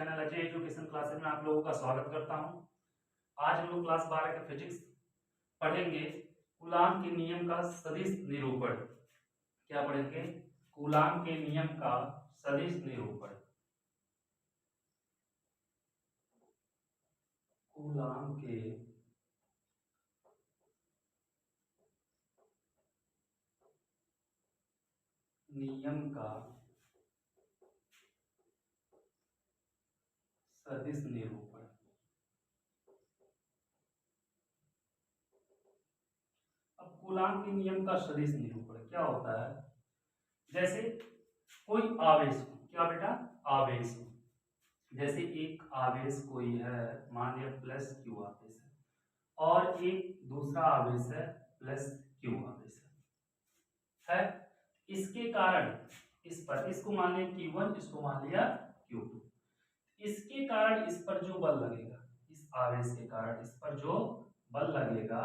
Channel Ajay education classes में आप लोगों का स्वागत करता हूं। आज हम लोग क्लास 12 का फिजिक्स पढ़ेंगे। कूलाम के नियम का सदिश निरूपण। क्या पढ़ेंगे? कूलाम के नियम का सदिश निरूपण। कूलाम के नियम का सदिश निरूपण। अब कूलाम के नियम का सदिश निरूपण क्या होता है? जैसे कोई आवेश हो, क्या बेटा? आवेश हो। जैसे एक आवेश कोई है, मान लिया प्लस क्यू आवेश है, और एक दूसरा आवेश है प्लस क्यू आवेश है। इसके कारण इस पर, इसको मान लिया Q1, इसको मान लिया Q2। इसके कारण इस पर जो बल लगेगा, इस आवेश के कारण इस पर जो बल लगेगा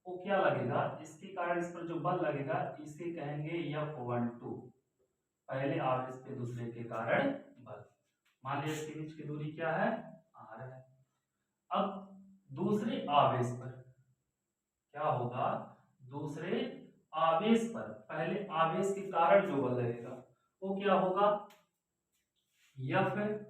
वो क्या लगेगा? इसके कारण इस पर जो बल लगेगा इसे कहेंगे F12। पहले आवेश पे दूसरे के कारण बल। मान लिया इसके बीच की दूरी क्या है? R है। अब दूसरे आवेश पर क्या होगा? दूसरे आवेश पर पहले आवेश के कारण जो बल लगेगा वो क्या होगा? F21।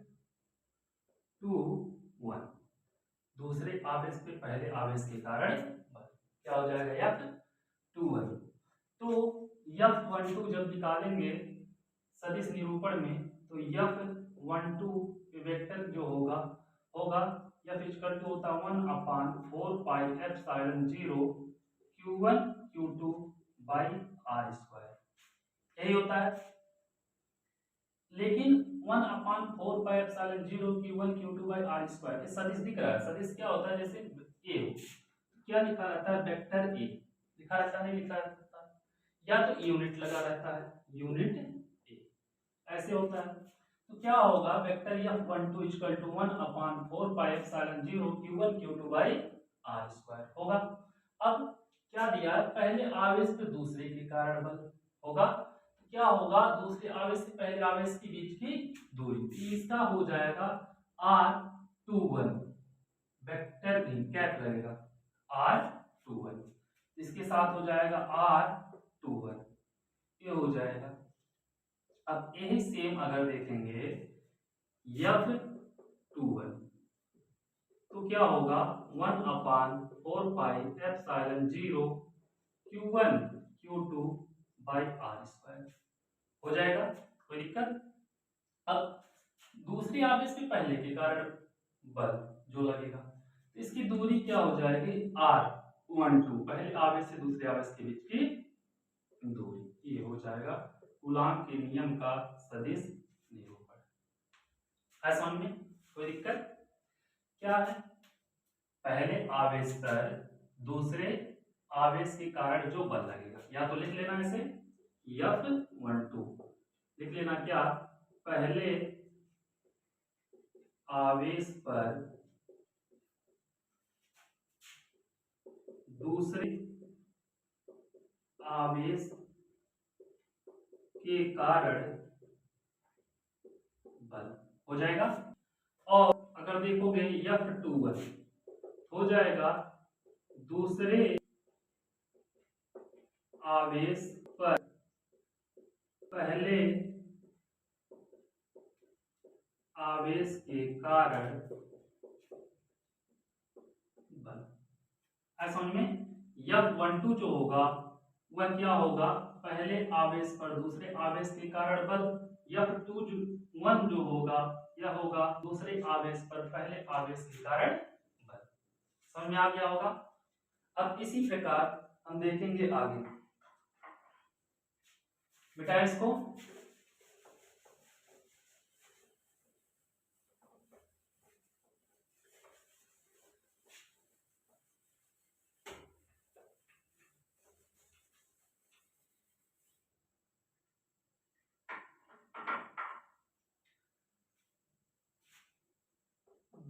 दूसरे आवेश पे पहले आवेश के कारण बल क्या हो जाएगा? F21। तो F12 जब निकालेंगे सदिश निरूपण में तो F12 वेक्टर जो होगा F इक्वल टू होता 1/4 pi epsilon 0 Q1 Q2 by R²। यही होता है। लेकिन 1/4 pi epsilon 0 Q1 Q2 by R² ये सदिश दिख रहा है। सदिश क्या होता है? जैसे A हो, क्या लिखा रहता है? वेक्टर A लिखा रहता है, नहीं लिखा रहता? या तो यूनिट लगा रहता है, यूनिट A ऐसे होता है। तो क्या होगा? Vector F12 equal to 1/4 pi epsilon 0 Q1 Q2 by R² होगा। अब क्या दिया है? पहले आवेश पे दूसरे के कारण बल होगा। तो क्या होगा? दूसरे आवेश से पहले आवेश के बीच की दूरी, इसका हो जाएगा R21। वेक्टर भी कैप लगेगा R21, इसके साथ हो जाएगा R21, ये हो जाएगा। अब यही सेम अगर देखेंगे F21 तो क्या होगा? 1/4 pi epsilon 0 Q1 Q2 by R² हो जाएगा। कोई दिक्कत? अब दूसरी आवेश के पहले के कारण बल जो लगेगा, इसकी दूरी क्या हो जाएगी? R12, पहले आवेश से दूसरे आवेश के बीच की दूरी, ये हो जाएगा कूलाम के नियम का सदिश निरूपण। है समझ में? कोई दिक्कत? क्या है? पहले आवेश पर दूसरे आवेश के कारण जो बल लगेगा, या तो लिख लेना इसे F12, लिख लेना क्या? पहले आवेश पर दूसरे आवेश के कारण बल हो जाएगा। और अगर देखोगे F21 हो जाएगा दूसरे आवेश पर पहले आवेश के कारण बल। ऐसा में F12 जो होगा वह क्या होगा? पहले आवेश पर दूसरे आवेश के कारण बल। F21 जो होगा यह होगा दूसरे आवेश पर पहले आवेश के कारण बल। समझ में आ गया होगा? अब इसी प्रकार हम देखेंगे आगे बेटा इसको।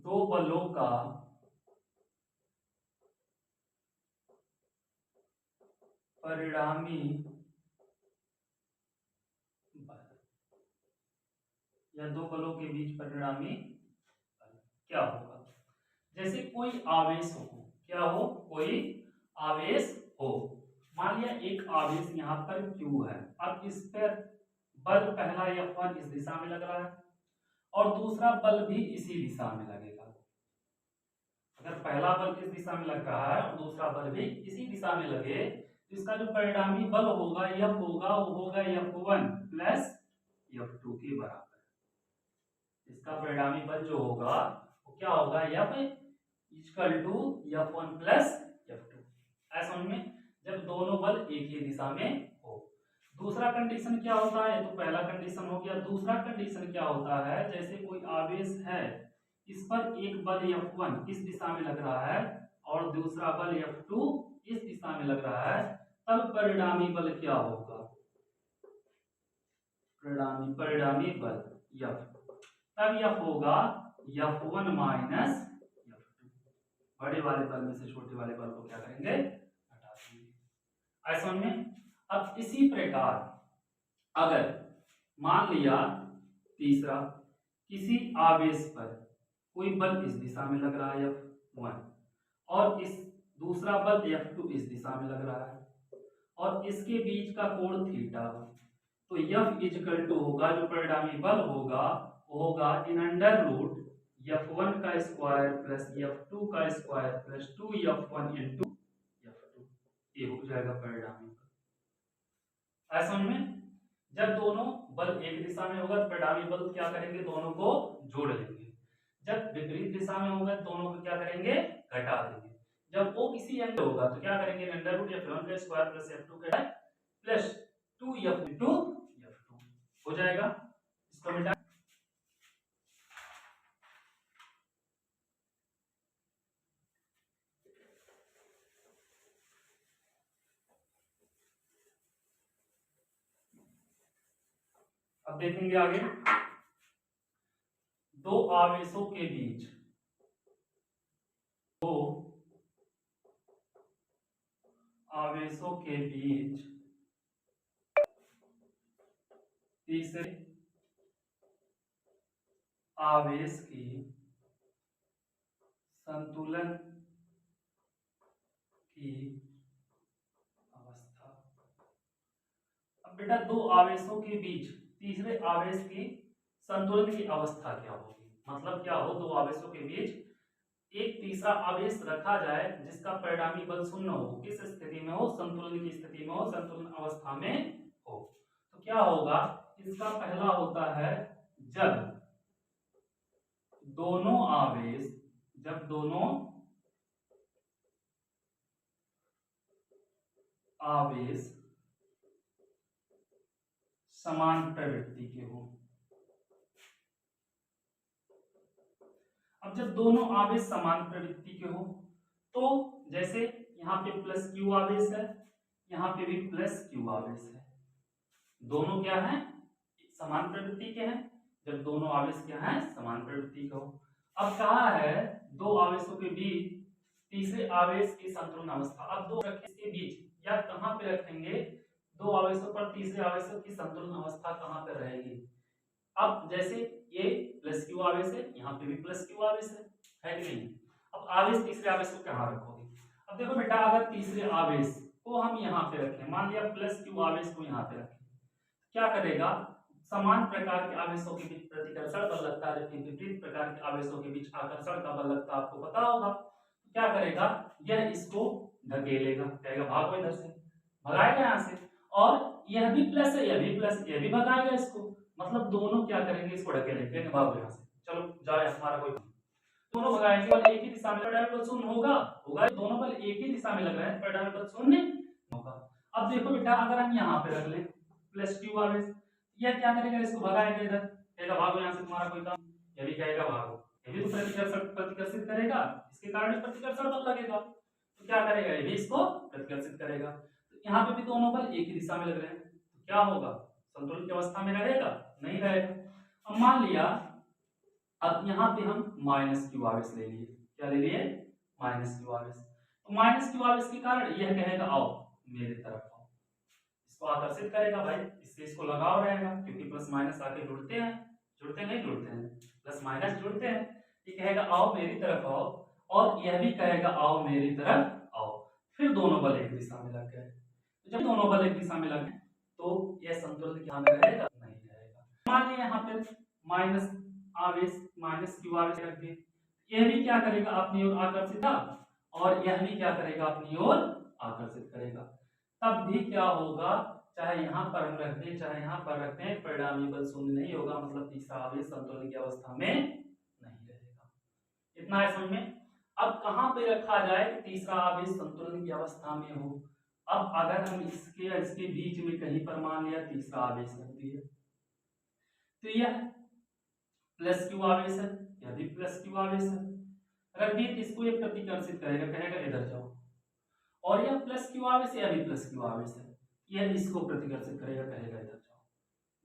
दो बलों का परिणामी बल। या दो बलों के बीच परिणामी बल क्या होगा। जैसे कोई आवेश हो, क्या हो, कोई आवेश हो, मान लिया एक आवेश यहाँ पर Q है। अब इस पर बल पहला F1 इस दिशा में लग रहा है और दूसरा बल भी इसी दिशा में लगेगा। अगर पहला बल इस दिशा में लग रहा है और दूसरा बल भी इसी दिशा में लगे तो इसका जो परिणामी बल होगा F होगा वो होगा F1 प्लस F2 के बराबर। इसका परिणामी बल जो होगा वो क्या होगा, F equal to F1 plus F2। ऐसा में जब दोनों बल एक ही दिशा में हो। दूसरा कंडीशन क्या होता है, तो पहला कंडीशन हो गया। दूसरा कंडीशन क्या होता है, जैसे कोई आवेश है, इस पर एक बल F1 इस दिशा में लग रहा है और दूसरा बल F2 इस दिशा में लग रहा है, तब परिणामी बल क्या होगा, परिणामी बल F, तब F होगा F1 माइनस F2। बड़े वाले बल में से छोटे वाले बल को क्या करेंगे, हटा देंगे। ऐसा में अब इसी प्रकार अगर मान लिया तीसरा, किसी आवेश पर कोई बल इस दिशा में लग रहा है F1 और इस दूसरा बल F2 इस दिशा में लग रहा है और इसके बीच का कोण थीटा, तो F इक्वल टू होगा, जो परिणामी बल होगा वो होगा इन अंडर रूट F1 का स्क्वायर प्लस F2 का square plus 2F1 into F2। ये हो जाएगा परिणामी बल। ऐसा में जब दोनों बल एक दिशा में होगा तो परिणामी बल क्या करेंगे, दोनों को जोड़ लेंगे। जब विपरीत दिशा में होगा दोनों को क्या करेंगे, घटा देंगे। जब वो किसी एंगल होगा तो क्या करेंगे, अंडर रूट F1 का स्क्वायर प्लस F2 का प्लस 2F इंटू F2 हो जाएगा। इसको मिटा अब देखेंगे आगे, दो आवेशों के बीच, दो आवेशों के बीच तीसरे आवेश की संतुलन की अवस्था। अब बेटा दो आवेशों के बीच तीसरे आवेश की संतुलन की अवस्था क्या होगी, मतलब क्या हो, दो आवेशों के बीच एक तीसरा आवेश रखा जाए जिसका परिणामी बल शून्य हो, किस स्थिति में हो, संतुलन की स्थिति में हो, संतुलन अवस्था में हो। तो क्या होगा, इसका पहला होता है जब दोनों आवेश, जब दोनों आवेश समान प्रवृत्ति के हो। अब जब दोनों आवेश समान प्रवृत्ति के हो तो जैसे यहाँ पे प्लस क्यू आवेश है, यहाँ पे भी प्लस क्यू आवेश है, दोनों क्या है, समान प्रवृत्ति के हैं। जब दोनों आवेश क्या है, समान प्रवृत्ति के हो। अब कहा है दो आवेशों के बीच तीसरे आवेश की संतुलन अवस्था। अब दो रखें इसके बीच या कहां पे रखेंगे, दो आवेशों पर तीसरे आवेशों की संतुलन अवस्था कहां पे रहेगी। अब जैसे ये प्लस क्यू आवेश है, यहाँ पे भी प्लस क्यू आवेश है कि नहीं। अब आवेश तीसरे आवेश को कहां रखोगे, अब देखो बेटा अगर तीसरे आवेश को हम यहाँ पे रखें, मान लिया प्लस क्यू आवेश को यहाँ पे रखें, क्या करेगा, समान प्रकार के आवेशों के बीच प्रतिकर्षण बल लगता है, जबकि विपरीत प्रकार के आवेशों के बीच आकर्षण का बल लगता है, आपको पता होगा। क्या करेगा, यह इसको धकेलेगा, कहेगा भागो इधर से, भगाएगा यहाँ से, और यह भी प्लस है, यह भी प्लस, यह भी भगाएगा इसको, मतलब दोनों क्या करेंगे, इसको धकेलेंगे, भागो यहाँ से, चलो जाओ, हमारा कोई, दोनों भगाएंगे और एक ही दिशा में, परिणामी बल शून्य होगा, दोनों बल एक ही दिशा में लग रहे हैं, परिणामी बल शून्य होगा। अब देखो बेटा अगर हम यहाँ पे रख लें प्लस क्यू आवेश, यह क्या करेगा, इसको भगाएगा इधर, कहेगा भागो यहाँ से, तुम्हारा कोई काम, यह भी कहेगा भागो, ये भी तो प्रतिकर्षित करेगा, इसके कारण प्रतिकर्षण बल लगेगा, तो क्या करेगा, ये भी इसको प्रतिकर्षित करेगा। तो यहाँ पे भी दोनों बल एक ही दिशा में लग रहे हैं, तो क्या होगा, संतुलन की अवस्था में रहेगा, नहीं रहेगा। अब मान लिया अब यहाँ पे हम माइनस क्यू आवेश ले लिए, क्या ले लिए, माइनस क्यू आवेश। तो माइनस क्यू आवेश के कारण यह कहेगा आओ मेरे तरफ आओ, इसको आकर्षित करेगा भाई, इससे इसको लगाव रहेगा क्योंकि प्लस माइनस आके जुड़ते हैं, जुड़ते नहीं जुड़ते हैं, प्लस माइनस जुड़ते हैं। ये कहेगा आओ मेरी तरफ आओ, और यह भी कहेगा आओ मेरी तरफ आओ, फिर दोनों बल एक दिशा में लग गए। तो जब दोनों बल एक दिशा में लगे तो यह संतुलन क्या में रहेगा, नहीं रहेगा। मान लिया यहाँ पे माइनस आवेश, माइनस क्यू आवेश रख दिए, यह भी क्या करेगा अपनी ओर आकर्षित, और यह भी क्या करेगा अपनी ओर आकर्षित करेगा। तब भी क्या होगा, चाहे यहाँ पर हम रख दें चाहे यहाँ पर रखते हैं, परिणामी बल शून्य नहीं होगा, मतलब तीसरा आवेश संतुलन की अवस्था में नहीं रहेगा। इतना है समझ में। अब कहाँ पे रखा जाए तीसरा आवेश संतुलन की अवस्था में हो। अब अगर हम इसके बीच में कहीं पर मान लिया तीसरा आवेश रख दिया, तो यह प्लस क्यू आवेश है, यह भी प्लस क्यू आवेश है, रख दिए तो इसको ये प्रतिकर्षित करेगा, कहेगा इधर जाओ, और यह प्लस क्यू आवेश, यह भी प्लस क्यू आवेश है, यह इसको प्रतिकर्षित करेगा, कहेगा इधर जाओ।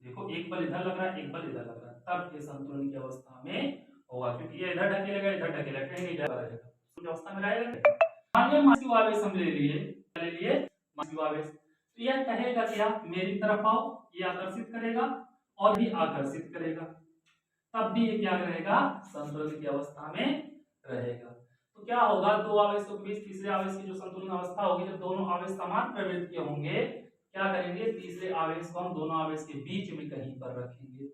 देखो एक बल इधर लग रहा है, एक बल इधर लग रहा है, तब ये संतुलन की अवस्था में होगा, क्योंकि ये इधर ढकेलेगा इधर ढकेलेगा, कहीं नहीं जा रहेगा, संतुलन की अवस्था में रहेगा। मान लिया मास क्यू आवेश हम ले लिए मास क्यू आवेश, तो यह कहेगा क्या मेरी तरफ आओ, ये आकर्षित करेगा और भी आकर्षित करेगा, तब भी ये क्या रहेगा संतुलन की अवस्था में रहेगा। तो क्या होगा, दो आवेशों के बीच तीसरे आवेश की जो संतुलन अवस्था होगी, जब दोनों आवेश समान प्रवृत्ति के होंगे, क्या करेंगे तीसरे आवेश को हम दोनों आवेश के बीच में कहीं पर रखेंगे,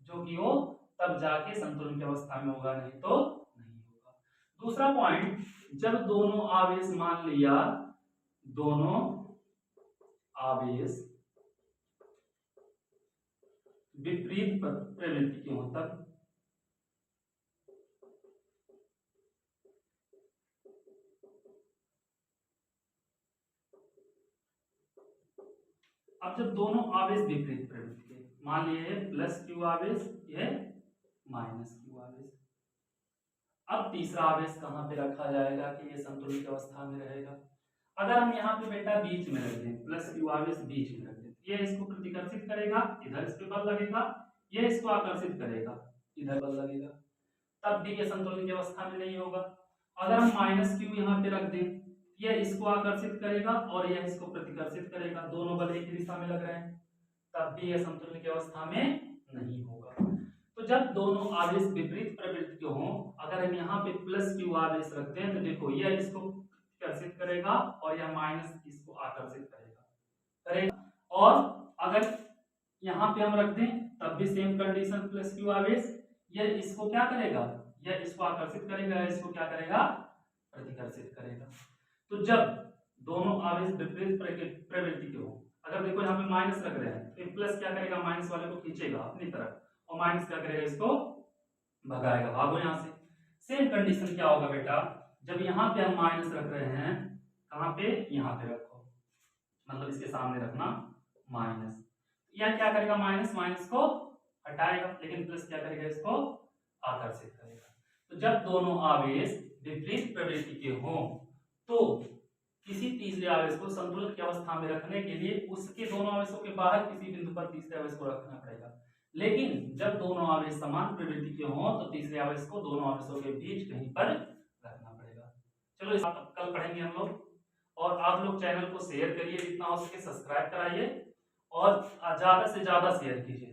जो कि वो तब जाके संतुलन की अवस्था में होगा, नहीं तो नहीं होगा। दूसरा पॉइंट, जब दोनों आवेश मान लिया दोनों आवेश विपरीत प्रवृत्ति के हों, तब अब जब दोनों आवेश विपरीत प्रवृत्ति के, मान लिए प्लस क्यू आवेश, ये माइनस क्यू आवेश, अब तीसरा आवेश कहां पे रखा जाएगा कि ये संतुलित अवस्था में रहेगा। अगर हम यहाँ पे बेटा बीच में रख दें, प्लस क्यू आवेश बीच में रख दें, ये इसको प्रतिकर्षित करेगा, इधर इस पे बल लगेगा, ये इसको आकर्षित करेगा, इधर बल लगेगा, तब भी ये संतुलन की अवस्था में नहीं होगा। अगर हम माइनस क्यू यहाँ पे रख दें, ये इसको आकर्षित करेगा और यह इसको प्रतिकर्षित करेगा, दोनों बल एक ही दिशा में लग रहे हैं, तब भी यह संतुलन की अवस्था में नहीं होगा। तो जब दोनों आवेश विपरीत प्रवृत्ति के हों, अगर हम यहाँ पे प्लस क्यू आवेश रखते हैं, तो देखो यह इसको आकर्षित करेगा और यह माइनस इसको आकर्षित करेगा। और अगर यहाँ पे हम रख दें, तब भी सेम कंडीशन, प्लस क्यू आवेश, यह इसको क्या करेगा, यह इसको आकर्षित करेगा, इसको क्या करेगा प्रतिकर्षित करेगा। तो जब दोनों आवेश विपरीत प्रवृत्ति के हो, अगर देखो यहाँ पे माइनस रख रहे हैं, तो प्लस क्या करेगा माइनस वाले को खींचेगा अपनी तरफ, और माइनस क्या करेगा इसको भगाएगा, भागो यहाँ से। सेम कंडीशन क्या होगा बेटा, जब यहाँ पे हम माइनस रख रहे हैं, कहाँ पे, यहाँ पे रखो, मतलब इसके सामने रखना माइनस, यह क्या करेगा माइनस माइनस को हटाएगा, लेकिन प्लस क्या करेगा इसको आकर्षित करेगा। तो जब दोनों आवेश विपरीत प्रवृत्ति के हों, तो किसी तीसरे आवेश को संतुलित की अवस्था में रखने के लिए उसके दोनों आवेशों के बाहर किसी बिंदु पर तीसरे आवेश को रखना पड़ेगा। लेकिन जब दोनों आवेश समान प्रवृत्ति के हों, तो तीसरे आवेश को दोनों आवेशों के बीच कहीं पर रखना पड़ेगा। चलो इस कल पढ़ेंगे हम लोग, और आप लोग चैनल को शेयर करिए, जितना हो सके सब्सक्राइब कराइए और ज्यादा से ज्यादा शेयर कीजिए।